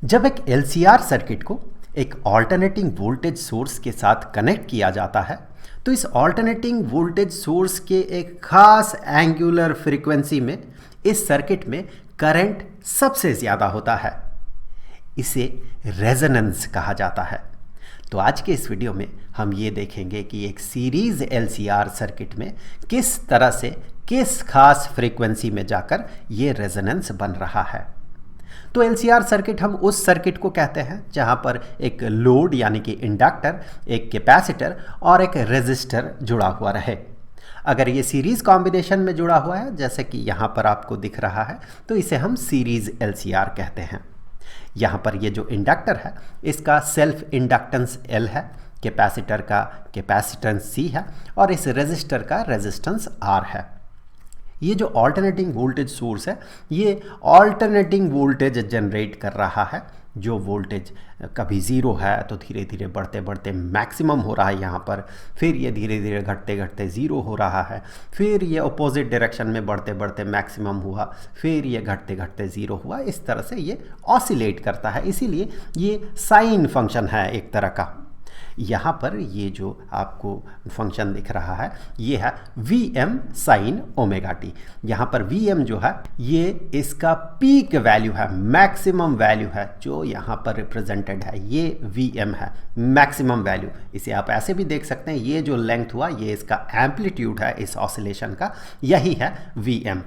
जब एक LCR circuit को एक ऑल्टरनेटिंग वोल्टेज सोर्स के साथ कनेक्ट किया जाता है तो इस ऑल्टरनेटिंग वोल्टेज सोर्स के एक खास एंगुलर फ्रीक्वेंसी में इस सर्किट में करंट सबसे ज़्यादा होता है। इसे रेजोनेंस कहा जाता है। तो आज के इस वीडियो में हम ये देखेंगे कि एक सीरीज LCR सर्किट में किस तरह से किस खास फ्रीक्वेंसी में जाकर ये रेजोनेंस बन रहा है। तो LCR सर्किट हम उस सर्किट को कहते हैं जहां पर एक लोड यानी कि इंडक्टर, एक कैपेसिटर और एक रेजिस्टर जुड़ा हुआ रहे। अगर ये सीरीज कॉम्बिनेशन में जुड़ा हुआ है जैसे कि यहाँ पर आपको दिख रहा है तो इसे हम सीरीज LCR कहते हैं। यहाँ पर ये जो इंडक्टर है इसका सेल्फ इंडक्टेंस L है, कैपेसिटर का कैपेसिटेंस C है और इस रेजिस्टर का रेजिस्टेंस R है। ये जो ऑल्टरनेटिंग वोल्टेज सोर्स है ये ऑल्टरनेटिंग वोल्टेज जनरेट कर रहा है। जो वोल्टेज कभी ज़ीरो है तो धीरे धीरे बढ़ते बढ़ते मैक्सिमम हो रहा है यहाँ पर, फिर ये धीरे धीरे घटते घटते ज़ीरो हो रहा है, फिर ये अपोजिट डायरेक्शन में बढ़ते बढ़ते मैक्सिमम हुआ, फिर ये घटते घटते ज़ीरो हुआ। इस तरह से ये ऑसिलेट करता है, इसीलिए ये साइन फंक्शन है एक तरह का। यहाँ पर ये जो आपको फंक्शन दिख रहा है ये है Vm sin ओमेगा टी। यहाँ पर Vm जो है ये इसका पीक वैल्यू है, मैक्सिमम वैल्यू है जो यहाँ पर रिप्रेजेंटेड है, ये Vm है मैक्सिमम वैल्यू। इसे आप ऐसे भी देख सकते हैं, ये जो लेंथ हुआ ये इसका एम्पलीट्यूड है इस ऑसिलेशन का, यही है Vm।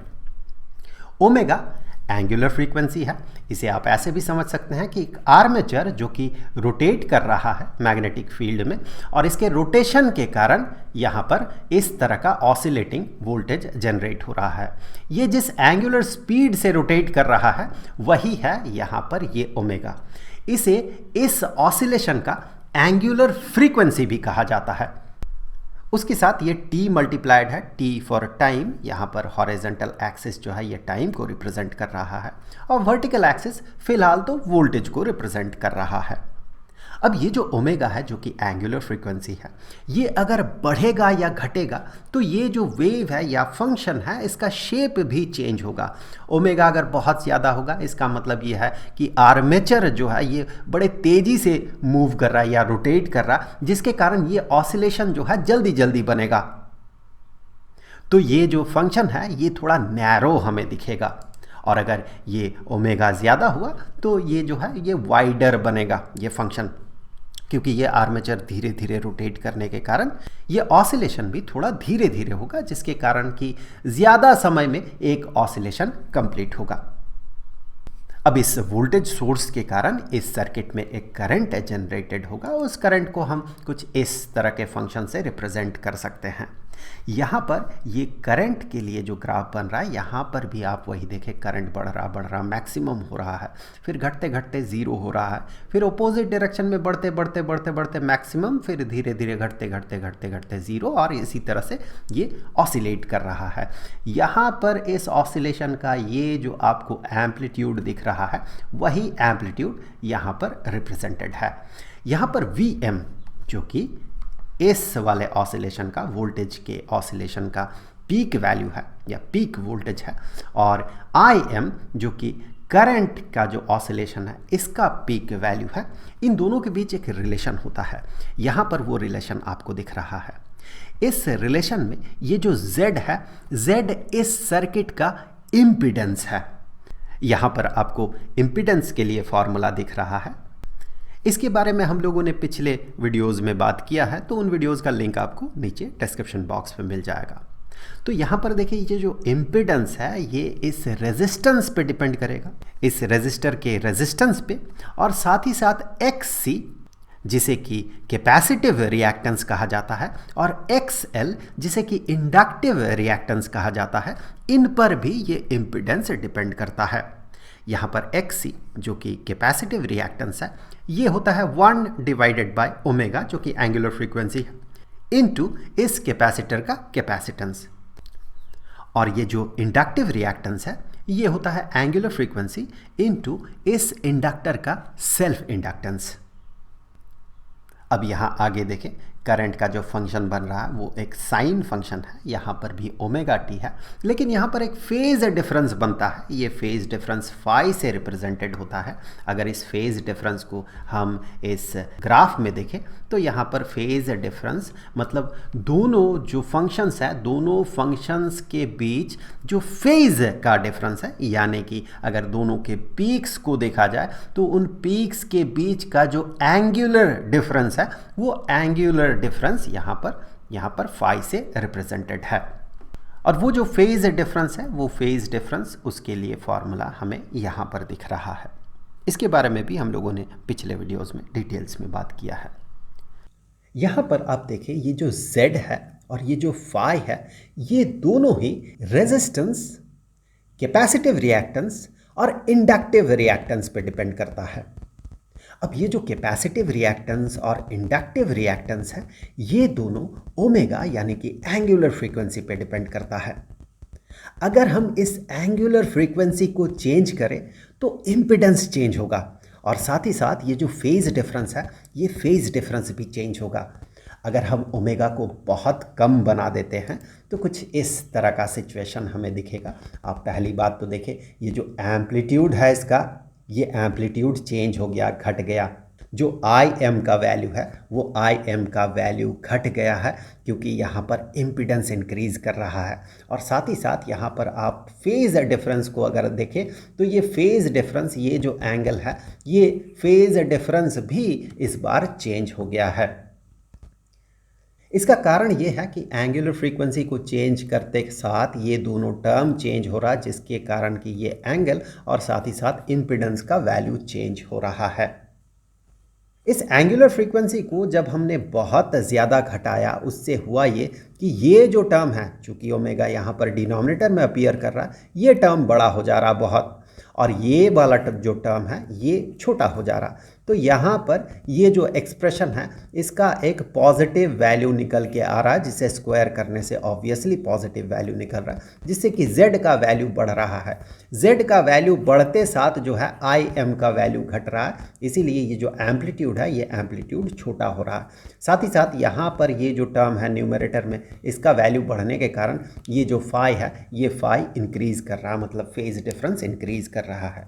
ओमेगा एंगुलर फ्रीक्वेंसी है। इसे आप ऐसे भी समझ सकते हैं कि एक आर्मेचर जो कि रोटेट कर रहा है मैग्नेटिक फील्ड में और इसके रोटेशन के कारण यहाँ पर इस तरह का ऑसिलेटिंग वोल्टेज जनरेट हो रहा है। ये जिस एंगुलर स्पीड से रोटेट कर रहा है वही है यहाँ पर ये ओमेगा। इसे इस ऑसिलेशन का एंगुलर फ्रीक्वेंसी भी कहा जाता है। उसके साथ ये T मल्टीप्लाइड है, T फॉर टाइम। यहाँ पर हॉरिजॉन्टल एक्सिस जो है ये टाइम को रिप्रेजेंट कर रहा है और वर्टिकल एक्सिस फिलहाल तो वोल्टेज को रिप्रेजेंट कर रहा है। अब ये जो ओमेगा है जो कि एंगुलर फ्रीक्वेंसी है, ये अगर बढ़ेगा या घटेगा तो ये जो वेव है या फंक्शन है इसका शेप भी चेंज होगा। ओमेगा अगर बहुत ज़्यादा होगा इसका मतलब ये है कि आर्मेचर जो है ये बड़े तेज़ी से मूव कर रहा है या रोटेट कर रहा है, जिसके कारण ये ऑसिलेशन जो है जल्दी जल्दी बनेगा। तो ये जो फंक्शन है ये थोड़ा नैरो हमें दिखेगा और अगर ये ओमेगा ज़्यादा हुआ तो ये जो है ये वाइडर बनेगा ये फंक्शन, क्योंकि ये आर्मेचर धीरे धीरे रोटेट करने के कारण ये ऑसिलेशन भी थोड़ा धीरे धीरे होगा, जिसके कारण कि ज़्यादा समय में एक ऑसिलेशन कंप्लीट होगा। अब इस वोल्टेज सोर्स के कारण इस सर्किट में एक करंट जनरेटेड होगा। उस करंट को हम कुछ इस तरह के फंक्शन से रिप्रेजेंट कर सकते हैं। यहाँ पर ये करंट के लिए जो ग्राफ बन रहा है यहाँ पर भी आप वही देखें, करंट बढ़ रहा मैक्सिमम हो रहा है, फिर घटते घटते ज़ीरो हो रहा है, फिर अपोजिट डायरेक्शन में बढ़ते बढ़ते बढ़ते बढ़ते मैक्सिमम, फिर धीरे धीरे घटते घटते घटते घटते ज़ीरो, और इसी तरह से ये ऑसिलेट कर रहा है। यहाँ पर इस ऑसिलेशन का ये जो आपको एम्पलीट्यूड दिख रहा है वही एम्पलीट्यूड यहाँ पर रिप्रेजेंटेड है। यहाँ पर Vm जो कि इस वाले ऑसिलेशन का, वोल्टेज के ऑसिलेशन का पीक वैल्यू है या पीक वोल्टेज है, और Im जो कि करंट का जो ऑसिलेशन है इसका पीक वैल्यू है। इन दोनों के बीच एक रिलेशन होता है। यहाँ पर वो रिलेशन आपको दिख रहा है। इस रिलेशन में ये जो Z है, Z इस सर्किट का इम्पीडेंस है। यहाँ पर आपको इम्पीडेंस के लिए फॉर्मूला दिख रहा है। इसके बारे में हम लोगों ने पिछले वीडियोस में बात किया है, तो उन वीडियोस का लिंक आपको नीचे डिस्क्रिप्शन बॉक्स में मिल जाएगा। तो यहाँ पर देखिए ये जो इम्पीडेंस है ये इस रेजिस्टेंस पे डिपेंड करेगा, इस रेजिस्टर के रेजिस्टेंस पे, और साथ ही साथ XC जिसे कि कैपेसिटिव रिएक्टेंस कहा जाता है और XL जिसे कि इंडक्टिव रिएक्टेंस कहा जाता है, इन पर भी ये इम्पीडेंस डिपेंड करता है। यहाँ पर XC जो कि कैपेसिटिव रिएक्टेंस है ये होता है 1 डिवाइडेड बाय ओमेगा जो कि एंगुलर फ्रीक्वेंसी है इनटू इस कैपेसिटर का कैपेसिटेंस, और ये जो इंडक्टिव रिएक्टेंस है ये होता है एंगुलर फ्रीक्वेंसी इनटू इस इंडक्टर का सेल्फ इंडक्टेंस। अब यहाँ आगे देखें, करंट का जो फंक्शन बन रहा है वो एक साइन फंक्शन है, यहाँ पर भी ओमेगा टी है, लेकिन यहाँ पर एक फेज़ डिफरेंस बनता है। ये फेज़ डिफरेंस फाई से रिप्रेजेंटेड होता है। अगर इस फेज़ डिफरेंस को हम इस ग्राफ में देखें तो यहाँ पर फेज़ डिफरेंस मतलब दोनों जो फंक्शंस है, दोनों फंक्शंस के बीच जो फेज़ का डिफरेंस है, यानी कि अगर दोनों के पीक्स को देखा जाए तो उन पीक्स के बीच का जो एंगुलर डिफरेंस है वो एंगुलर डिफरेंस यहाँ पर फाई से रिप्रेजेंटेड है। और वो जो फेज़ डिफरेंस है वो फेज़ डिफरेंस उसके लिए फॉर्मूला हमें यहाँ पर दिख रहा है। इसके बारे में भी हम लोगों ने पिछले वीडियोस में डिटेल्स में बात किया है। यहाँ पर आप देखें ये जो Z है और ये जो फाई है, ये दोनों ही रेजिस्टेंस, कैपेसिटिव रिएक्टेंस और इंडक्टिव रिएक्टेंस पे डिपेंड करता है। अब ये जो कैपेसिटिव रिएक्टेंस और इंडक्टिव रिएक्टेंस है, ये दोनों ओमेगा यानी कि एंगुलर फ्रीक्वेंसी पे डिपेंड करता है। अगर हम इस एंगुलर फ्रीक्वेंसी को चेंज करें तो इम्पिडेंस चेंज होगा और साथ ही साथ ये जो फेज़ डिफरेंस है, ये फेज़ डिफरेंस भी चेंज होगा। अगर हम ओमेगा को बहुत कम बना देते हैं तो कुछ इस तरह का सिचुएशन हमें दिखेगा। आप पहली बात तो देखें, ये जो एम्पलीट्यूड है इसका, ये एम्पलीट्यूड चेंज हो गया, घट गया। जो आई एम का वैल्यू है वो आई एम का वैल्यू घट गया है क्योंकि यहाँ पर इम्पिडेंस इंक्रीज कर रहा है। और साथ ही साथ यहाँ पर आप फेज़ डिफरेंस को अगर देखें तो ये फेज़ डिफरेंस, ये जो एंगल है, ये फेज़ डिफरेंस भी इस बार चेंज हो गया है। इसका कारण ये है कि एंगुलर फ्रीक्वेंसी को चेंज करते के साथ ये दोनों टर्म चेंज हो रहा है, जिसके कारण कि ये एंगल और साथ ही साथ इम्पिडेंस का वैल्यू चेंज हो रहा है। इस एंगुलर फ्रीक्वेंसी को जब हमने बहुत ज़्यादा घटाया, उससे हुआ ये कि ये जो टर्म है, चूँकि ओमेगा यहाँ पर डिनोमिनेटर में अपीयर कर रहा है, ये टर्म बड़ा हो जा रहा बहुत, और ये वाला जो टर्म है ये छोटा हो जा रहा। तो यहाँ पर ये जो एक्सप्रेशन है इसका एक पॉजिटिव वैल्यू निकल के आ रहा है, जिसे स्क्वायर करने से ऑब्वियसली पॉजिटिव वैल्यू निकल रहा है, जिससे कि z का वैल्यू बढ़ रहा है। z का वैल्यू बढ़ते साथ जो है आई एम का वैल्यू घट रहा है, इसीलिए ये जो एम्पलीट्यूड है ये एम्पलीट्यूड छोटा हो रहा है। साथ ही साथ यहाँ पर ये जो टर्म है न्यूमरेटर में, इसका वैल्यू बढ़ने के कारण ये जो फाई है ये फाई इंक्रीज़ कर रहा है, मतलब फेज़ डिफरेंस इंक्रीज़ कर रहा है।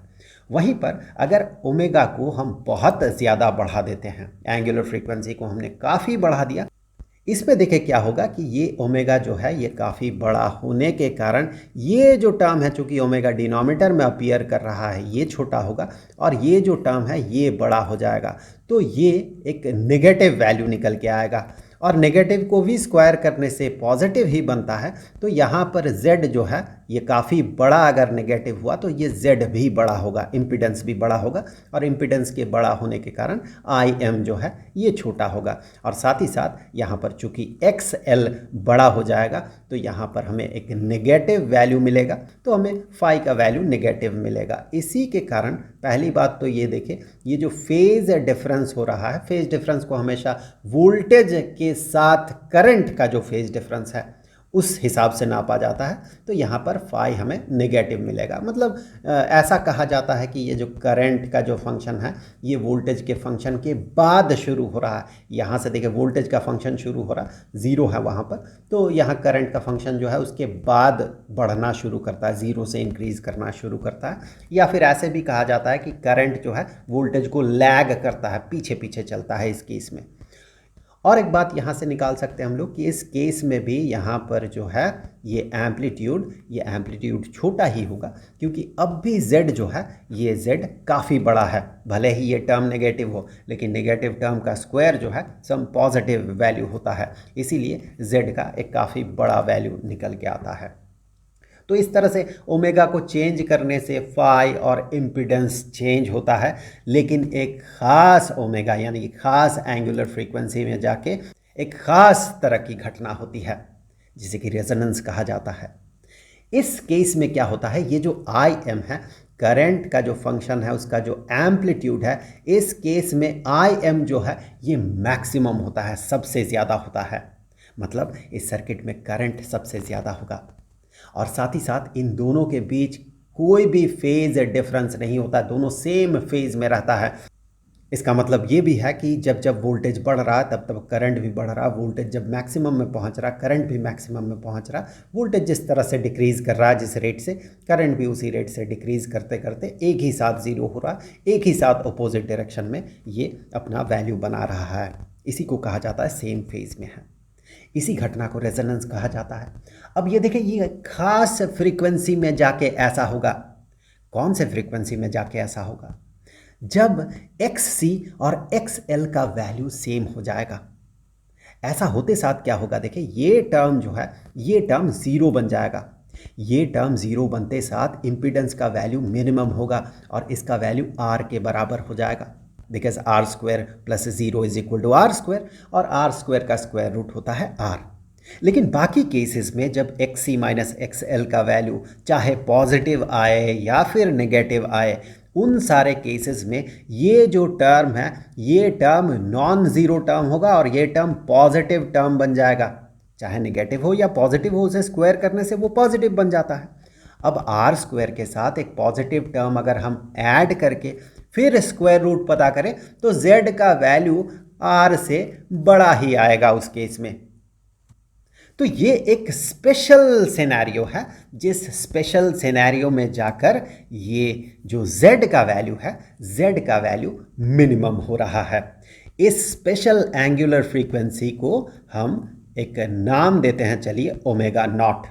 वहीं पर अगर ओमेगा को हम बहुत ज़्यादा बढ़ा देते हैं, एंगुलर फ्रीक्वेंसी को हमने काफ़ी बढ़ा दिया, इसमें देखें क्या होगा कि ये ओमेगा जो है ये काफ़ी बड़ा होने के कारण ये जो टर्म है, चूँकि ओमेगा डिनोमिनेटर में अपीयर कर रहा है, ये छोटा होगा और ये जो टर्म है ये बड़ा हो जाएगा। तो ये एक नेगेटिव वैल्यू निकल के आएगा और नेगेटिव को भी स्क्वायर करने से पॉजिटिव ही बनता है। तो यहाँ पर z जो है ये काफ़ी बड़ा अगर नेगेटिव हुआ तो ये z भी बड़ा होगा, इम्पिडेंस भी बड़ा होगा और इम्पिडेंस के बड़ा होने के कारण आई एम जो है ये छोटा होगा। और साथ ही साथ यहाँ पर चूँकि XL बड़ा हो जाएगा तो यहाँ पर हमें एक नेगेटिव वैल्यू मिलेगा, तो हमें फाई का वैल्यू नेगेटिव मिलेगा। इसी के कारण पहली बात तो ये देखें, ये जो फेज़ डिफरेंस हो रहा है, फेज़ डिफरेंस को हमेशा वोल्टेज के साथ करंट का जो फेज़ डिफरेंस है उस हिसाब से नापा जाता है। तो यहाँ पर फाई हमें नेगेटिव मिलेगा। मतलब ऐसा कहा जाता है कि ये जो करंट का जो फंक्शन है ये वोल्टेज के फंक्शन के बाद शुरू हो रहा है। यहाँ से देखिए वोल्टेज का फंक्शन शुरू हो रहा, ज़ीरो है वहाँ पर, तो यहाँ करंट का फंक्शन जो है उसके बाद बढ़ना शुरू करता है, ज़ीरो से इंक्रीज़ करना शुरू करता है। या फिर ऐसे भी कहा जाता है कि करंट जो है वोल्टेज को लैग करता है, पीछे पीछे चलता है इस केस में। और एक बात यहाँ से निकाल सकते हैं हम लोग कि इस केस में भी यहाँ पर जो है ये एम्पलीट्यूड छोटा ही होगा, क्योंकि अब भी z जो है ये z काफ़ी बड़ा है। भले ही ये टर्म नेगेटिव हो, लेकिन नेगेटिव टर्म का स्क्वायर जो है सम पॉजिटिव वैल्यू होता है, इसीलिए z का एक काफ़ी बड़ा वैल्यू निकल के आता है। तो इस तरह से ओमेगा को चेंज करने से फाई और इम्पिडेंस चेंज होता है, लेकिन एक ख़ास ओमेगा यानी कि ख़ास एंगुलर फ्रीक्वेंसी में जाके एक ख़ास तरह की घटना होती है जिसे कि रेजोनेंस कहा जाता है। इस केस में क्या होता है, ये जो आई एम है, करंट का जो फंक्शन है उसका जो एम्पलीट्यूड है, इस केस में आई एम जो है ये मैक्सिमम होता है, सबसे ज़्यादा होता है। मतलब इस सर्किट में करंट सबसे ज़्यादा होगा और साथ ही साथ इन दोनों के बीच कोई भी फेज़ डिफरेंस नहीं होता, दोनों सेम फेज़ में रहता है। इसका मतलब ये भी है कि जब जब वोल्टेज बढ़ रहा है तब तब करंट भी बढ़ रहा है। वोल्टेज जब मैक्सिमम में पहुंच रहा, करंट भी मैक्सिमम में पहुंच रहा। वोल्टेज जिस तरह से डिक्रीज़ कर रहा है जिस रेट से, करंट भी उसी रेट से डिक्रीज़ करते करते एक ही साथ ज़ीरो हो रहा, एक ही साथ अपोजिट डायरेक्शन में ये अपना वैल्यू बना रहा है। इसी को कहा जाता है सेम फेज में है। इसी घटना को रेजोनेंस कहा जाता है। अब ये देखिए, ये खास फ्रीक्वेंसी में जाके ऐसा होगा। कौन से फ्रीक्वेंसी में जाके ऐसा होगा? जब XC और XL का वैल्यू सेम हो जाएगा। ऐसा होते साथ क्या होगा? देखिए, ये टर्म जो है, ये टर्म ज़ीरो बन जाएगा। ये टर्म ज़ीरो बनते साथ इम्पीडेंस का वैल्यू मिनिमम होगा और इसका वैल्यू R के बराबर हो जाएगा। बिकॉज R² + 0 = R² और R² का स्क्वायर रूट होता है R। लेकिन बाकी केसेस में जब XC - XL का वैल्यू चाहे पॉजिटिव आए या फिर नेगेटिव आए, उन सारे केसेस में ये जो टर्म है, ये टर्म नॉन ज़ीरो टर्म होगा और ये टर्म पॉजिटिव टर्म बन जाएगा। चाहे नेगेटिव हो या पॉजिटिव हो, उसे स्क्वायर करने से वो पॉजिटिव बन जाता है। अब R² के साथ एक पॉजिटिव टर्म अगर हम ऐड करके फिर स्क्वायर रूट पता करें तो Z का वैल्यू R से बड़ा ही आएगा उस केस में। तो ये एक स्पेशल सिनेरियो है, जिस स्पेशल सिनेरियो में जाकर ये जो Z का वैल्यू है, Z का वैल्यू मिनिमम हो रहा है। इस स्पेशल एंगुलर फ्रीक्वेंसी को हम एक नाम देते हैं, चलिए ω0।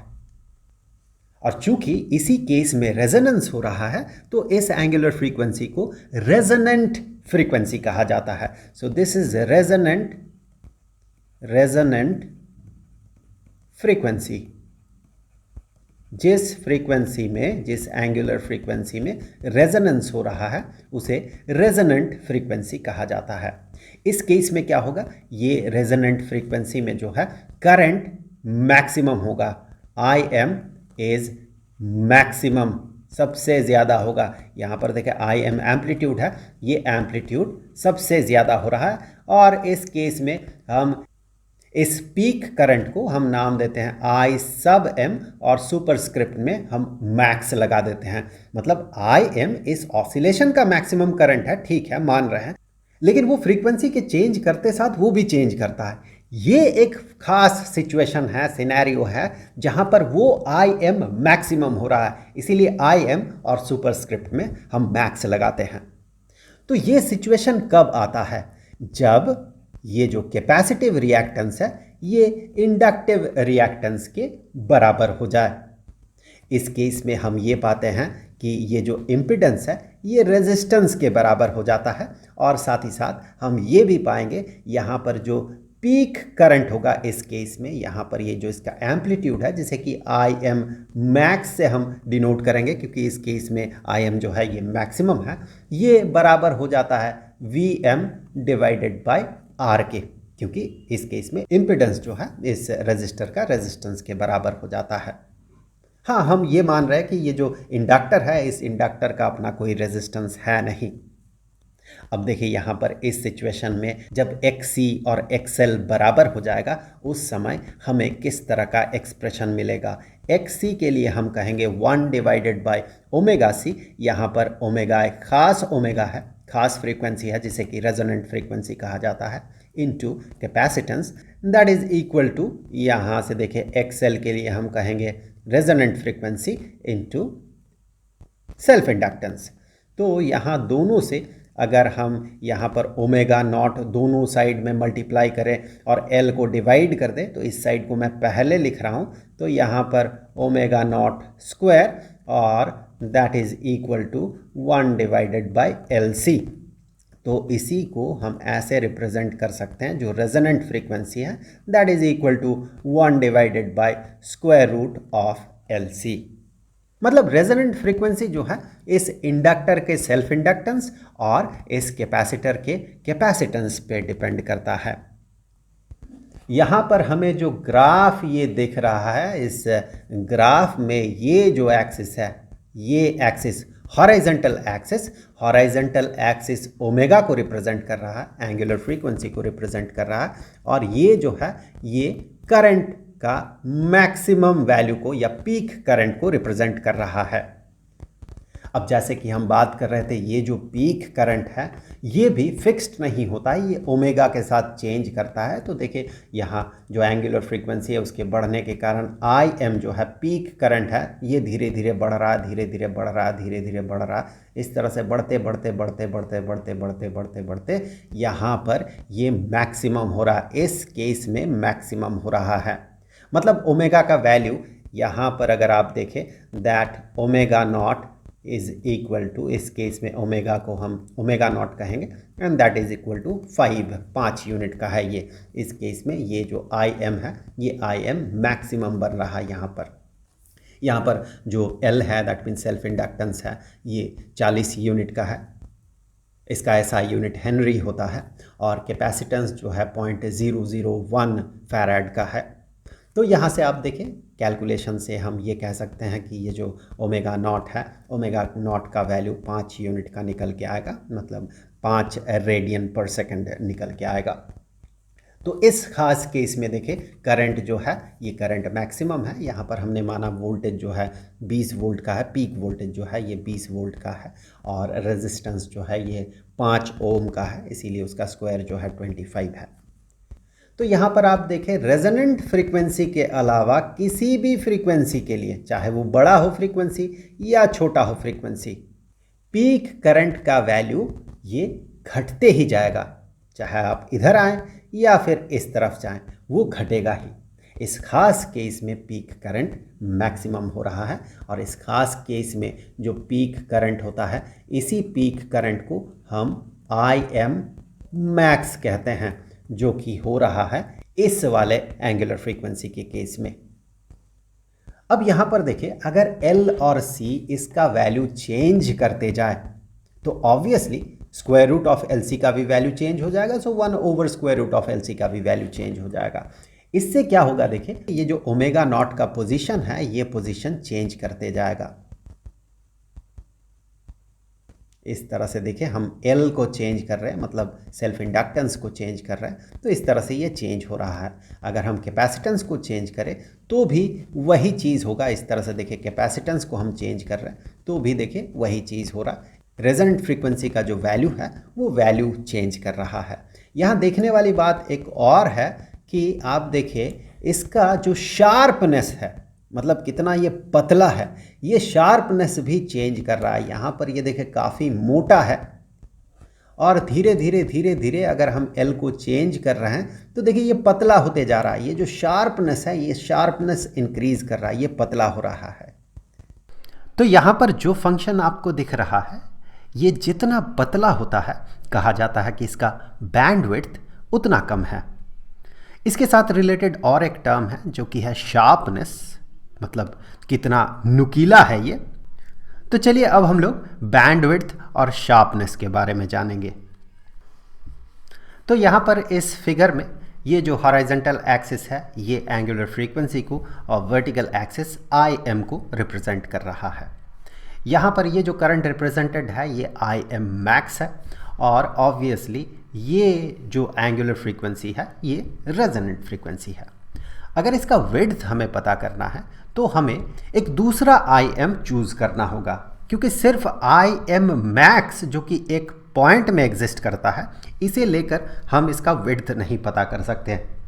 और चूंकि इसी केस में रेजोनेंस हो रहा है तो इस एंगुलर फ्रीक्वेंसी को रेजोनेंट फ्रीक्वेंसी कहा जाता है। So this is resonant frequency. जिस फ्रीक्वेंसी में, जिस एंगुलर फ्रीक्वेंसी में रेजोनेंस हो रहा है उसे रेजोनेंट फ्रीक्वेंसी कहा जाता है। इस केस में क्या होगा? ये रेजोनेंट फ्रीक्वेंसी में जो है करंट मैक्सिमम होगा। Im इज मैक्सिमम, सबसे ज़्यादा होगा। यहाँ पर देखें Im एम्पलीट्यूड है, ये एम्पलीट्यूड सबसे ज़्यादा हो रहा है। और इस केस में हम इस पीक करंट को हम नाम देते हैं I sub m और सुपरस्क्रिप्ट में हम मैक्स लगा देते हैं। मतलब Im इस ऑसिलेशन का मैक्सिमम करंट है, ठीक है, मान रहे हैं, लेकिन वो फ्रीक्वेंसी के चेंज करते साथ वो भी चेंज करता है। ये एक खास सिचुएशन है, सिनेरियो है, जहां पर वो Im मैक्सिमम हो रहा है, इसीलिए Im और सुपरस्क्रिप्ट में हम मैक्स लगाते हैं। तो ये सिचुएशन कब आता है? जब ये जो कैपेसिटिव रिएक्टेंस है ये इंडक्टिव रिएक्टेंस के बराबर हो जाए। इस केस में हम ये पाते हैं कि ये जो इम्पीडेंस है ये रेजिस्टेंस के बराबर हो जाता है। और साथ ही साथ हम ये भी पाएंगे यहाँ पर जो पीक करंट होगा इस केस में, यहाँ पर ये जो इसका एम्पलीट्यूड है जिसे कि Im मैक्स से हम डिनोट करेंगे, क्योंकि इस केस में Im जो है ये मैक्सिमम है, ये बराबर हो जाता है Vm डिवाइडेड बाय R के, क्योंकि इस केस में इम्पीडेंस जो है इस रेजिस्टर का रेजिस्टेंस के बराबर हो जाता है। हाँ, हम ये मान रहे हैं कि ये जो इंडक्टर है, इस इंडक्टर का अपना कोई रेजिस्टेंस है नहीं। अब देखिए यहाँ पर इस सिचुएशन में जब XC और XL बराबर हो जाएगा उस समय हमें किस तरह का एक्सप्रेशन मिलेगा? XC के लिए हम कहेंगे 1 डिवाइडेड बाय ω_C। यहाँ पर ओमेगा एक खास ओमेगा है, खास फ्रीक्वेंसी है जिसे कि रेजोनेंट फ्रीक्वेंसी कहा जाता है, into capacitance that is equal to, यहाँ से देखिए XL के लिए हम कहेंगे resonant frequency into self inductance. तो यहाँ दोनों से अगर हम यहाँ पर ω0 दोनों साइड में मल्टीप्लाई करें और L को डिवाइड कर दें, तो इस साइड को मैं पहले लिख रहा हूँ, तो यहाँ पर ω0² और that is equal to 1 divided by LC। तो इसी को हम ऐसे रिप्रेजेंट कर सकते हैं, जो रेजोनेंट फ्रीक्वेंसी है that is equal to 1 divided by √LC। मतलब रेजोनेंट फ्रीक्वेंसी जो है इस इंडक्टर के सेल्फ इंडक्टेंस और इस कैपेसिटर के कैपेसिटेंस पे डिपेंड करता है। यहाँ पर हमें जो ग्राफ ये दिख रहा है, इस ग्राफ में ये जो एक्सिस है, ये एक्सिस हॉरिजॉन्टल एक्सिस ओमेगा को रिप्रेजेंट कर रहा है, एंगुलर फ्रीक्वेंसी को रिप्रेजेंट कर रहा है, और ये जो है ये करंट का मैक्सिमम वैल्यू को या पीक करंट को रिप्रेजेंट कर रहा है। अब जैसे कि हम बात कर रहे थे, ये जो पीक करंट है ये भी फिक्स्ड नहीं होता है, ये ओमेगा के साथ चेंज करता है। तो देखिए यहाँ जो एंगुलर फ्रीक्वेंसी है उसके बढ़ने के कारण आई एम जो है पीक करंट है ये धीरे धीरे बढ़ रहा है, धीरे धीरे बढ़ रहा है, धीरे धीरे बढ़ रहा है। इस तरह से बढ़ते बढ़ते बढ़ते बढ़ते बढ़ते बढ़ते बढ़ते बढ़ते यहाँ पर ये मैक्सिमम हो रहा है। इस केस में मैक्सिमम हो रहा है, मतलब ओमेगा का वैल्यू यहाँ पर अगर आप देखें that omega naught is equal to, इस केस में ओमेगा को हम ओमेगा नॉट कहेंगे and that is equal to 5 unit का है ये। इस केस में ये जो आई एम है ये आई एम मैक्सिमम बन रहा है। यहाँ पर जो एल है दैट मीन सेल्फ इंडक्टेंस है ये 40 यूनिट का है, इसका एसआई यूनिट हेनरी होता है, और कैपेसिटेंस जो है 0.001 फैराड का है। तो यहाँ से आप देखें कैलकुलेशन से हम ये कह सकते हैं कि ये जो ओमेगा नॉट है, ओमेगा नॉट का वैल्यू 5 यूनिट का निकल के आएगा, मतलब 5 रेडियन पर सेकंड निकल के आएगा। तो इस खास केस में देखें करंट जो है ये करंट मैक्सिमम है। यहाँ पर हमने माना वोल्टेज जो है 20 वोल्ट का है, पीक वोल्टेज जो है ये 20 वोल्ट का है, और रेजिस्टेंस जो है ये 5 ओम का है, इसीलिए उसका स्क्वायर जो है 25 है। तो यहाँ पर आप देखें रेजोनेंट फ्रीक्वेंसी के अलावा किसी भी फ्रीक्वेंसी के लिए, चाहे वो बड़ा हो फ्रीक्वेंसी या छोटा हो फ्रीक्वेंसी, पीक करंट का वैल्यू ये घटते ही जाएगा। चाहे आप इधर आएँ या फिर इस तरफ जाएं वो घटेगा ही। इस खास केस में पीक करंट मैक्सिमम हो रहा है, और इस खास केस में जो पीक करंट होता है इसी पीक करंट को हम आई एम मैक्स कहते हैं, जो कि हो रहा है इस वाले एंगुलर फ्रीक्वेंसी के केस में। अब यहाँ पर देखिए अगर L और C इसका वैल्यू चेंज करते जाए तो obviously square root of LC का भी वैल्यू चेंज हो जाएगा, so 1 square root of LC का भी वैल्यू चेंज हो जाएगा। इससे क्या होगा देखिए ये जो ओमेगा नॉट का पोजीशन है ये पोजीशन चेंज करते जाएगा। इस तरह से देखिए हम L को चेंज कर रहे हैं, मतलब सेल्फ इंडक्टेंस को चेंज कर रहे हैं, तो इस तरह से ये चेंज हो रहा है। अगर हम कैपेसिटेंस को चेंज करें तो भी वही चीज़ होगा। इस तरह से देखिए कैपेसिटेंस को हम चेंज कर रहे हैं तो भी देखिए वही चीज़ हो रहा है। रेजोनेंट फ्रीक्वेंसी का जो वैल्यू है वो वैल्यू चेंज कर रहा है। यहाँ देखने वाली बात एक और है कि आप देखिए इसका जो शार्पनेस है, मतलब कितना ये पतला है, ये शार्पनेस भी चेंज कर रहा है। यहाँ पर ये देखिए काफ़ी मोटा है, और धीरे धीरे धीरे धीरे अगर हम L को चेंज कर रहे हैं तो देखिए ये पतला होते जा रहा है। ये जो शार्पनेस है ये शार्पनेस इंक्रीज कर रहा है, ये पतला हो रहा है। तो यहाँ पर जो फंक्शन आपको दिख रहा है ये जितना पतला होता है कहा जाता है कि इसका बैंडविड्थ उतना कम है। इसके साथ रिलेटेड और एक टर्म है जो कि है शार्पनेस, मतलब कितना नुकीला है ये। तो चलिए अब हम लोग बैंडविड्थ और शार्पनेस के बारे में जानेंगे। तो यहाँ पर इस फिगर में ये जो हॉरिजॉन्टल एक्सिस है ये एंगुलर फ्रीक्वेंसी को, और वर्टिकल एक्सिस आई एम को रिप्रेजेंट कर रहा है। यहाँ पर ये जो करंट रिप्रेजेंटेड है ये आई एम मैक्स है, और ऑब्वियसली ये जो एंगुलर फ्रीक्वेंसी है ये रेजोनेंट फ्रीक्वेंसी है। अगर इसका विड्थ हमें पता करना है तो हमें एक दूसरा आई एम चूज़ करना होगा, क्योंकि सिर्फ आई एम मैक्स जो कि एक पॉइंट में एग्जिस्ट करता है इसे लेकर हम इसका विड्थ नहीं पता कर सकते हैं।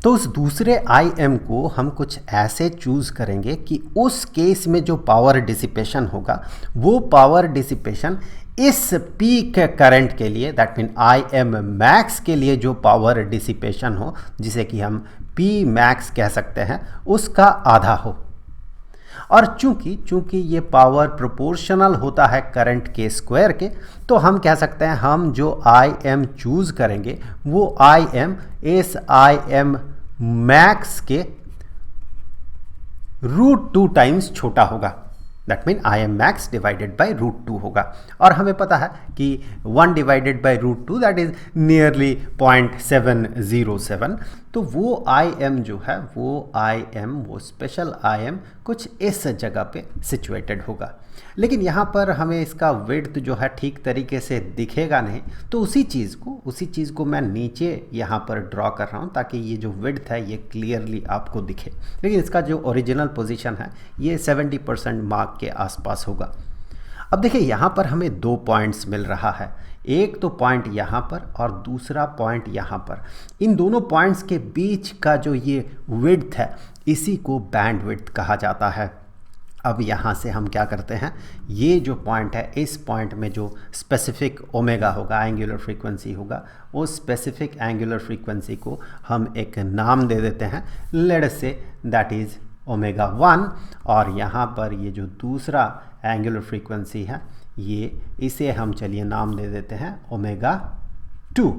तो उस दूसरे आई एम को हम कुछ ऐसे चूज़ करेंगे कि उस केस में जो पावर डिसिपेशन होगा वो पावर डिसिपेशन इस पीक करंट के लिए, that mean I am max के लिए जो पावर डिसिपेशन हो, जिसे कि हम पी मैक्स कह सकते हैं, उसका आधा हो। और चूंकि ये पावर प्रोपोर्शनल होता है करंट के स्क्वायर के, तो हम कह सकते हैं हम जो आई एम चूज़ करेंगे वो आई एम इस आई एम मैक्स के √2 टाइम्स छोटा होगा। That mean I am max divided by √2 होगा, और हमें पता है कि 1 divided by √2 that is nearly 0.707। तो वो आई एम जो है वो स्पेशल आई एम कुछ इस जगह पे सिचुएटेड होगा। लेकिन यहाँ पर हमें इसका विड्थ जो है ठीक तरीके से दिखेगा नहीं, तो उसी चीज़ को मैं नीचे यहाँ पर ड्रॉ कर रहा हूँ ताकि ये जो विड्थ है ये क्लियरली आपको दिखे। लेकिन इसका जो ओरिजिनल पोजीशन है ये 70% मार्क के आसपास होगा। अब देखिए यहाँ पर हमें दो पॉइंट्स मिल रहा है, एक तो पॉइंट यहाँ पर और दूसरा पॉइंट यहाँ पर। इन दोनों पॉइंट्स के बीच का जो ये विड्थ है इसी को बैंड विड्थ कहा जाता है। अब यहाँ से हम क्या करते हैं, ये जो पॉइंट है इस पॉइंट में जो स्पेसिफिक ओमेगा होगा, एंगुलर फ्रीक्वेंसी होगा, उस स्पेसिफिक एंगुलर फ्रीक्वेंसी को हम एक नाम दे देते हैं, let us say that is omega 1। और यहाँ पर ये जो दूसरा एंगुलर फ्रीक्वेंसी है ये इसे हम चलिए नाम दे देते हैं ओमेगा 2।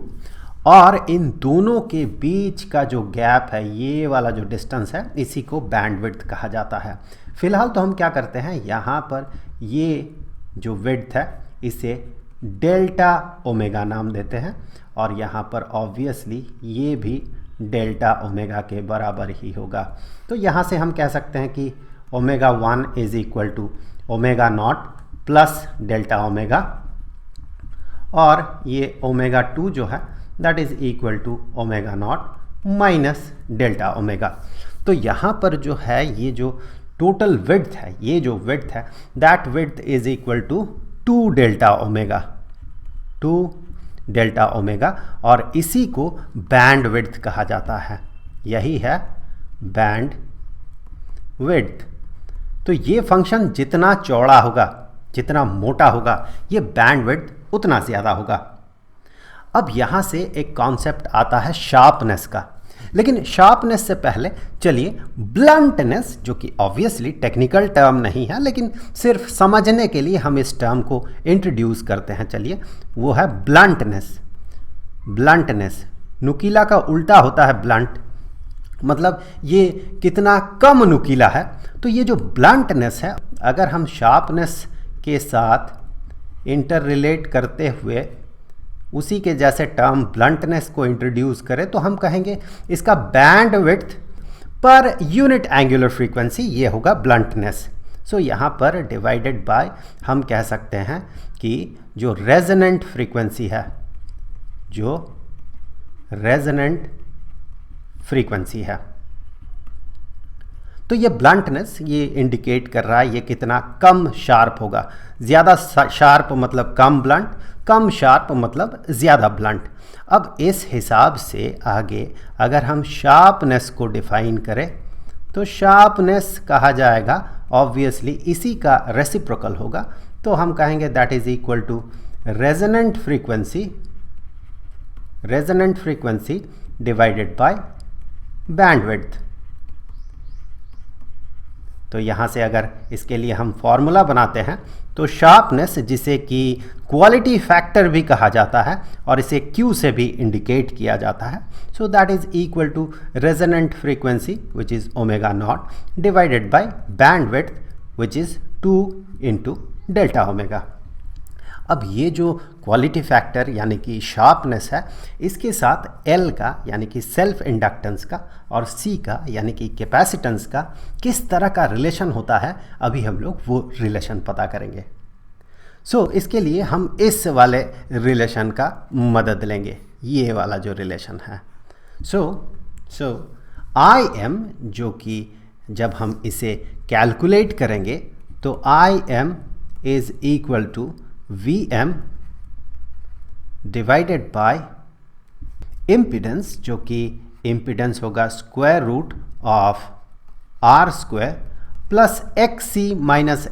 और इन दोनों के बीच का जो गैप है, ये वाला जो डिस्टेंस है, इसी को बैंडविड्थ कहा जाता है। फिलहाल तो हम क्या करते हैं, यहाँ पर ये जो विड्थ है इसे डेल्टा ओमेगा नाम देते हैं और यहाँ पर ऑब्वियसली ये भी डेल्टा ओमेगा के बराबर ही होगा। तो यहाँ से हम कह सकते हैं कि omega 1 is equal to omega not plus delta omega, और ये ओमेगा 2 जो है that is equal to omega naught minus delta omega. तो यहाँ पर जो है ये जो टोटल विड्थ है, ये जो विड्थ है that width is equal to 2 delta omega, 2 delta omega, और इसी को बैंड विड्थ कहा जाता है। यही है बैंड विड्थ। तो ये फंक्शन जितना चौड़ा होगा, जितना मोटा होगा, ये बैंड विड्थ उतना ज़्यादा होगा। अब यहाँ से एक कॉन्सेप्ट आता है शार्पनेस का, लेकिन शार्पनेस से पहले चलिए ब्लंटनेस, जो कि ऑब्वियसली टेक्निकल टर्म नहीं है लेकिन सिर्फ समझने के लिए हम इस टर्म को इंट्रोड्यूस करते हैं। चलिए, वो है ब्लंटनेस। ब्लंटनेस, नुकीला का उल्टा होता है ब्लंट, मतलब ये कितना कम नुकीला है। तो ये जो ब्लंटनेस है, अगर हम शार्पनेस के साथ इंटर रिलेट करते हुए उसी के जैसे टर्म ब्लंटनेस को इंट्रोड्यूस करें तो हम कहेंगे इसका band width per unit angular frequency ये होगा ब्लंटनेस। सो यहाँ पर डिवाइडेड बाय हम कह सकते हैं कि जो रेजोनेंट फ्रीक्वेंसी है, जो रेजोनेंट फ्रीक्वेंसी है, तो ये ब्लंटनेस ये इंडिकेट कर रहा है ये कितना कम शार्प होगा। ज़्यादा शार्प मतलब कम ब्लंट, कम शार्प मतलब ज़्यादा ब्लंट। अब इस हिसाब से आगे अगर हम शार्पनेस को डिफाइन करें तो शार्पनेस कहा जाएगा ऑब्वियसली इसी का रेसिप्रोकल होगा। तो हम कहेंगे that is equal to resonant frequency divided by bandwidth. तो यहाँ से अगर इसके लिए हम फॉर्मूला बनाते हैं तो शार्पनेस, जिसे कि क्वालिटी फैक्टर भी कहा जाता है और इसे Q से भी इंडिकेट किया जाता है, so that is equal to resonant frequency which is omega naught divided by bandwidth which is 2 into delta omega. अब ये जो क्वालिटी फैक्टर यानी कि शार्पनेस है, इसके साथ L का यानी कि सेल्फ इंडक्टेंस का और C का यानी कि कैपेसिटेंस का किस तरह का रिलेशन होता है, अभी हम लोग वो रिलेशन पता करेंगे। इसके लिए हम इस वाले रिलेशन का मदद लेंगे, ये वाला जो रिलेशन है। IM, जो कि जब हम इसे कैलकुलेट करेंगे तो IM is equal to Vm divided by impedance, जो कि इम्पीडेंस होगा square root of R square plus XC minus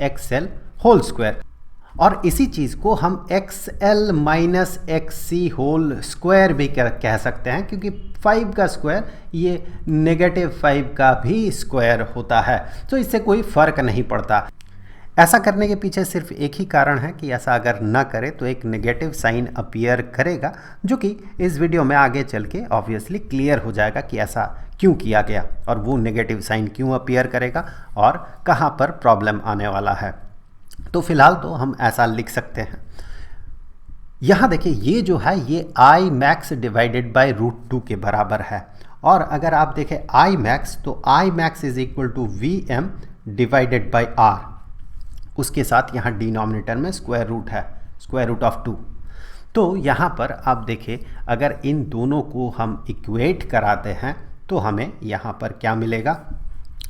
XL whole square. और इसी चीज़ को हम XL minus XC whole square भी कह सकते हैं, क्योंकि 5 का स्क्वायर ये -5 का भी स्क्वायर होता है। तो इससे कोई फ़र्क नहीं पड़ता। ऐसा करने के पीछे सिर्फ एक ही कारण है कि ऐसा अगर ना करे तो एक नेगेटिव साइन अपीयर करेगा, जो कि इस वीडियो में आगे चल के ऑब्वियसली क्लियर हो जाएगा कि ऐसा क्यों किया गया और वो नेगेटिव साइन क्यों अपीयर करेगा और कहाँ पर प्रॉब्लम आने वाला है। तो फिलहाल तो हम ऐसा लिख सकते हैं। यहाँ देखिए, ये जो है ये आई मैक्स डिवाइडेड बाय √2 के बराबर है। और अगर आप देखें आई मैक्स, तो I max is equal to Vm divided by R। उसके साथ यहाँ डिनोमिनेटर में स्क्वायर रूट है, स्क्वायर रूट ऑफ 2। तो यहाँ पर आप देखें, अगर इन दोनों को हम इक्वेट कराते हैं तो हमें यहाँ पर क्या मिलेगा,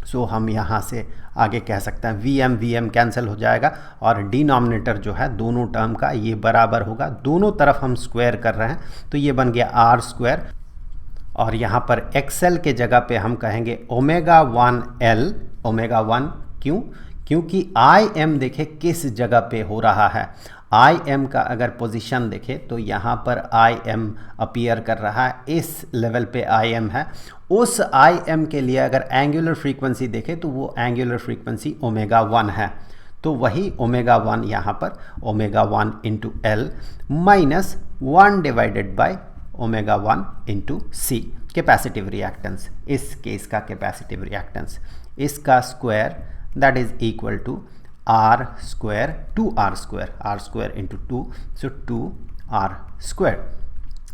सो हम यहाँ से आगे कह सकते हैं वी एम कैंसिल हो जाएगा और डिनोमिनेटर जो है दोनों टर्म का ये बराबर होगा, दोनों तरफ हम स्क्वायर कर रहे हैं तो ये बन गया आर स्क्वायर, और यहाँ पर एक्सएल के जगह पे हम कहेंगे ओमेगा 1 एल, ओमेगा 1 क्यों? क्योंकि आई एम देखे किस जगह पे हो रहा है, आई एम का अगर पोजीशन देखे तो यहाँ पर आई एम अपीयर कर रहा है, इस लेवल पे आई एम है। उस आई एम के लिए अगर एंगुलर फ्रीक्वेंसी देखे तो वो एंगुलर फ्रीक्वेंसी ओमेगा 1 है, तो वही ओमेगा 1 यहाँ पर omega 1 into L minus 1 divided by omega 1 into C, capacitive reactance, इस केस का कैपेसिटिव रिएक्टेंस, इसका square that is equal to R square, 2r square, R square into 2, so 2r square.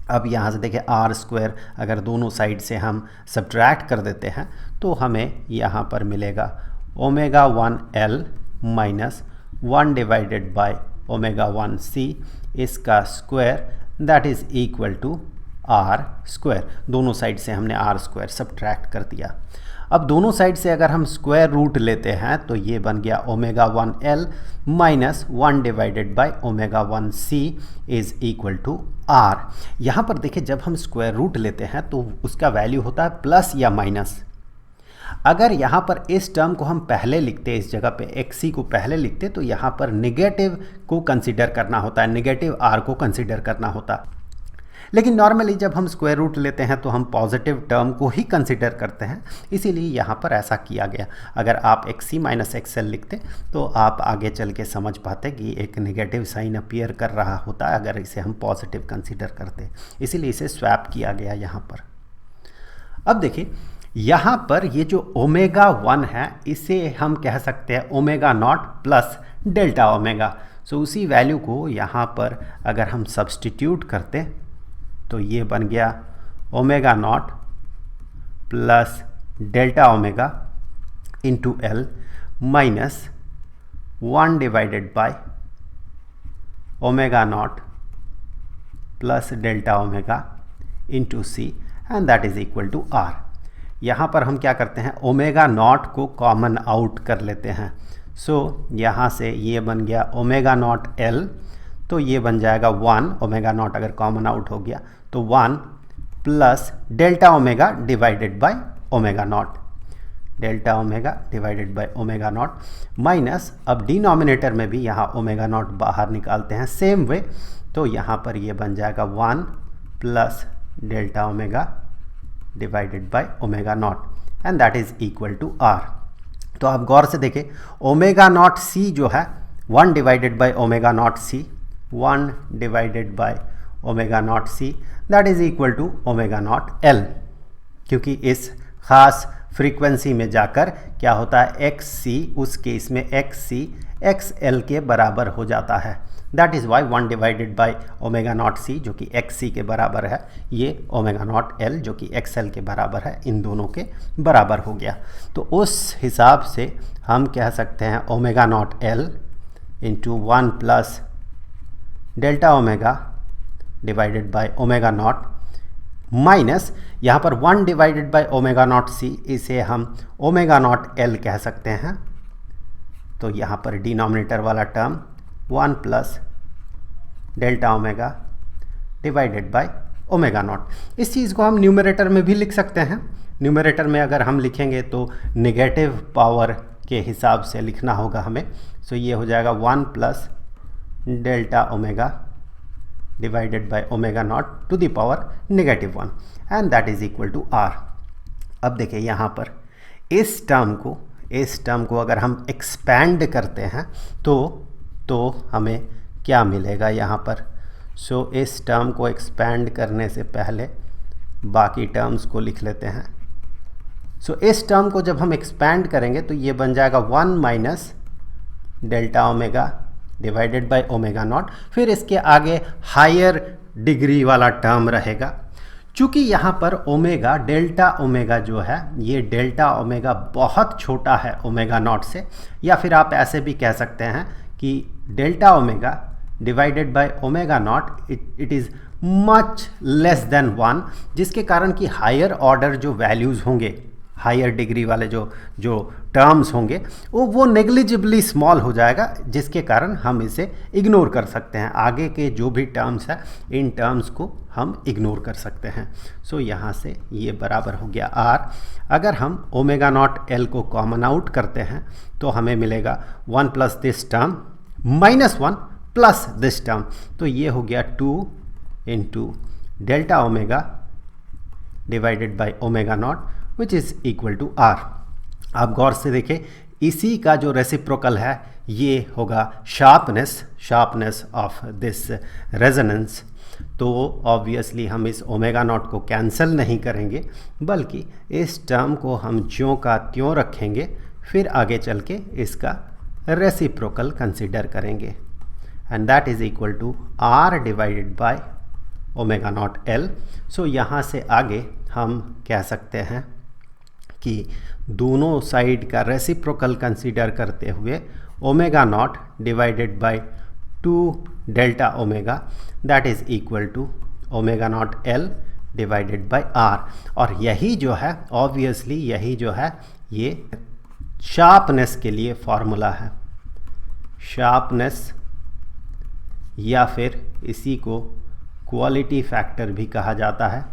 अब यहाँ से देखिए आर स्क्वायर अगर दोनों साइड से हम सब्ट्रैक्ट कर देते हैं तो हमें यहाँ पर मिलेगा omega 1 L minus 1 divided by omega 1 C, इसका square that is equal to R square. दोनों साइड से हमने आर स्क्वायर सब्ट्रैक्ट कर दिया। अब दोनों साइड से अगर हम स्क्वायर रूट लेते हैं तो ये बन गया omega 1 L minus 1 divided by omega 1 C is equal to R. यहाँ पर देखिए जब हम स्क्वायर रूट लेते हैं तो उसका वैल्यू होता है प्लस या माइनस। अगर यहाँ पर इस टर्म को हम पहले लिखते, इस जगह पे एक्स सी को पहले लिखते तो यहाँ पर नेगेटिव को कंसिडर करना होता है, नेगेटिव आर को कंसिडर करना होता। लेकिन नॉर्मली जब हम स्क्वायर रूट लेते हैं तो हम पॉजिटिव टर्म को ही कंसिडर करते हैं, इसीलिए यहाँ पर ऐसा किया गया। अगर आप एक्स सी माइनस एक्स एल लिखते तो आप आगे चल के समझ पाते कि एक नेगेटिव साइन अपीयर कर रहा होता है अगर इसे हम पॉजिटिव कंसिडर करते, इसीलिए इसे स्वैप किया गया यहाँ पर। अब देखिए यहाँ पर ये जो ओमेगा 1 है इसे हम कह सकते हैं omega not plus delta omega. So उसी वैल्यू को यहाँ पर अगर हम सब्सटीट्यूट करते तो ये बन गया omega not plus delta omega into L minus 1 divided by omega not plus delta omega into C and that is equal to R. यहाँ पर हम क्या करते हैं ओमेगा नॉट को कॉमन आउट कर लेते हैं। सो यहाँ से ये बन गया ओमेगा नॉट एल, तो ये बन जाएगा 1, ओमेगा नॉट अगर कॉमन आउट हो गया तो 1 plus delta omega divided by omega not, delta omega divided by omega naught minus, अब डिनोमिनेटर में भी यहाँ ओमेगा नॉट बाहर निकालते हैं सेम वे, तो यहाँ पर ये बन जाएगा 1 plus delta omega divided by omega naught and that is equal to R. तो आप गौर से देखें ओमेगा नॉट सी जो है 1 divided by omega not C, 1 divided by omega not C that is equal to omega not L, क्योंकि इस खास frequency में जाकर क्या होता है एक्स सी, उस केस में एक्स सी एक्स एल के बराबर हो जाता है। That is Y 1 divided by omega not C जो कि एक्स सी के बराबर है, ये ओमेगा नॉट एल जो कि एक्स एल के बराबर है, इन दोनों के बराबर हो गया। तो उस हिसाब से हम कह सकते हैं omega naught L into 1 plus delta omega divided by omega naught minus यहाँ पर 1 डिवाइडेड बाय ओमेगा नॉट सी, इसे हम ओमेगा नॉट एल कह सकते हैं। तो यहाँ पर डिनोमिनेटर वाला term 1 plus delta omega divided by omega not. इस चीज़ को हम न्यूमरेटर में भी लिख सकते हैं। न्यूमरेटर में अगर हम लिखेंगे तो नेगेटिव पावर के हिसाब से लिखना होगा हमें। सो ये हो जाएगा 1 plus delta omega divided by omega naught to the power -1 and that is equal to R. अब देखिए यहाँ पर इस टर्म को अगर हम एक्सपैंड करते हैं तो हमें क्या मिलेगा यहाँ पर। सो इस टर्म को एक्सपैंड करने से पहले बाकी टर्म्स को लिख लेते हैं। सो इस टर्म को जब हम एक्सपैंड करेंगे तो ये बन जाएगा 1 minus delta omega divided by omega not, फिर इसके आगे हायर डिग्री वाला टर्म रहेगा। चूँकि यहाँ पर ओमेगा डेल्टा ओमेगा जो है ये डेल्टा ओमेगा बहुत छोटा है ओमेगा नॉट से, या फिर आप ऐसे भी कह सकते हैं कि delta omega divided by omega not it is much less than 1, जिसके कारण कि हायर ऑर्डर जो वैल्यूज़ होंगे, हायर डिग्री वाले जो टर्म्स होंगे वो नेग्लिजिबली स्मॉल हो जाएगा, जिसके कारण हम इसे इग्नोर कर सकते हैं। आगे के जो भी टर्म्स है इन टर्म्स को हम इग्नोर कर सकते हैं। सो यहाँ से ये बराबर हो गया r। अगर हम ओमेगा नॉट एल को कॉमन आउट करते हैं तो हमें मिलेगा 1 plus this term minus 1 plus this term, तो ये हो गया 2 into delta omega divided by omega naught which is equal to r। आप गौर से देखें, इसी का जो रेसिप्रोकल है ये होगा शार्पनेस ऑफ दिस रेजोनेंस। तो ऑब्वियसली हम इस ओमेगा नॉट को कैंसिल नहीं करेंगे, बल्कि इस टर्म को हम ज्यों का त्यों रखेंगे, फिर आगे चल के इसका रेसिप्रोकल कंसिडर करेंगे, and that is equal to r divided by omega not L. So यहाँ से आगे हम कह सकते हैं कि दोनों साइड का रेसिप्रोकल कंसीडर करते हुए omega naught divided by 2 delta omega that is equal to omega not L divided by r। और यही जो है ऑब्वियसली यही जो है ये शार्पनेस के लिए फॉर्मूला है। शार्पनेस या फिर इसी को क्वालिटी फैक्टर भी कहा जाता है,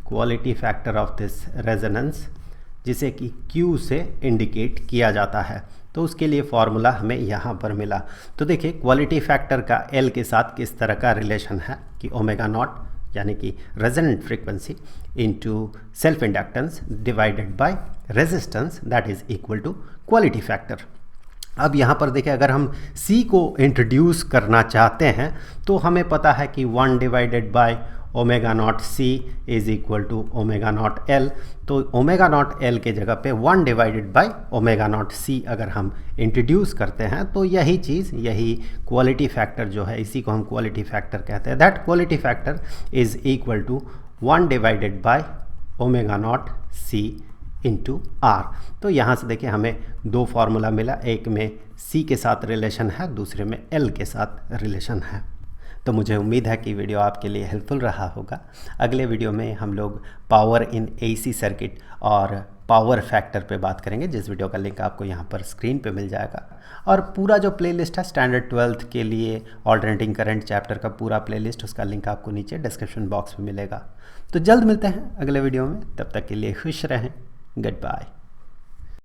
quality factor of this resonance, जिसे कि Q से इंडिकेट किया जाता है। तो उसके लिए फॉर्मूला हमें यहाँ पर मिला। तो देखिए क्वालिटी फैक्टर का L के साथ किस तरह का रिलेशन है कि ओमेगा नॉट यानी कि resonant frequency into self inductance divided by resistance that is equal to quality factor. अब यहाँ पर देखिए, अगर हम C को इंट्रोड्यूस करना चाहते हैं तो हमें पता है कि 1 divided by omega naught C is equal to omega naught L। तो ओमेगा नॉट L के जगह पे 1 divided by omega naught C अगर हम इंट्रोड्यूस करते हैं तो यही चीज़, यही क्वालिटी फैक्टर जो है, इसी को हम क्वालिटी फैक्टर कहते हैं। That quality factor is equal to 1 divided by omega naught C into R। तो यहाँ से देखिए हमें दो फार्मूला मिला, एक में C के साथ रिलेशन है, दूसरे में L के साथ रिलेशन है। तो मुझे उम्मीद है कि वीडियो आपके लिए हेल्पफुल रहा होगा। अगले वीडियो में हम लोग पावर इन AC सर्किट और पावर फैक्टर पे बात करेंगे, जिस वीडियो का लिंक आपको यहाँ पर स्क्रीन पे मिल जाएगा। और पूरा जो प्लेलिस्ट है स्टैंडर्ड 12th के लिए ऑल्टरनेटिंग करंट चैप्टर का पूरा प्लेलिस्ट, उसका लिंक आपको नीचे डिस्क्रिप्शन बॉक्स में मिलेगा। तो जल्द मिलते हैं अगले वीडियो में, तब तक के लिए खुश रहें। Good bye.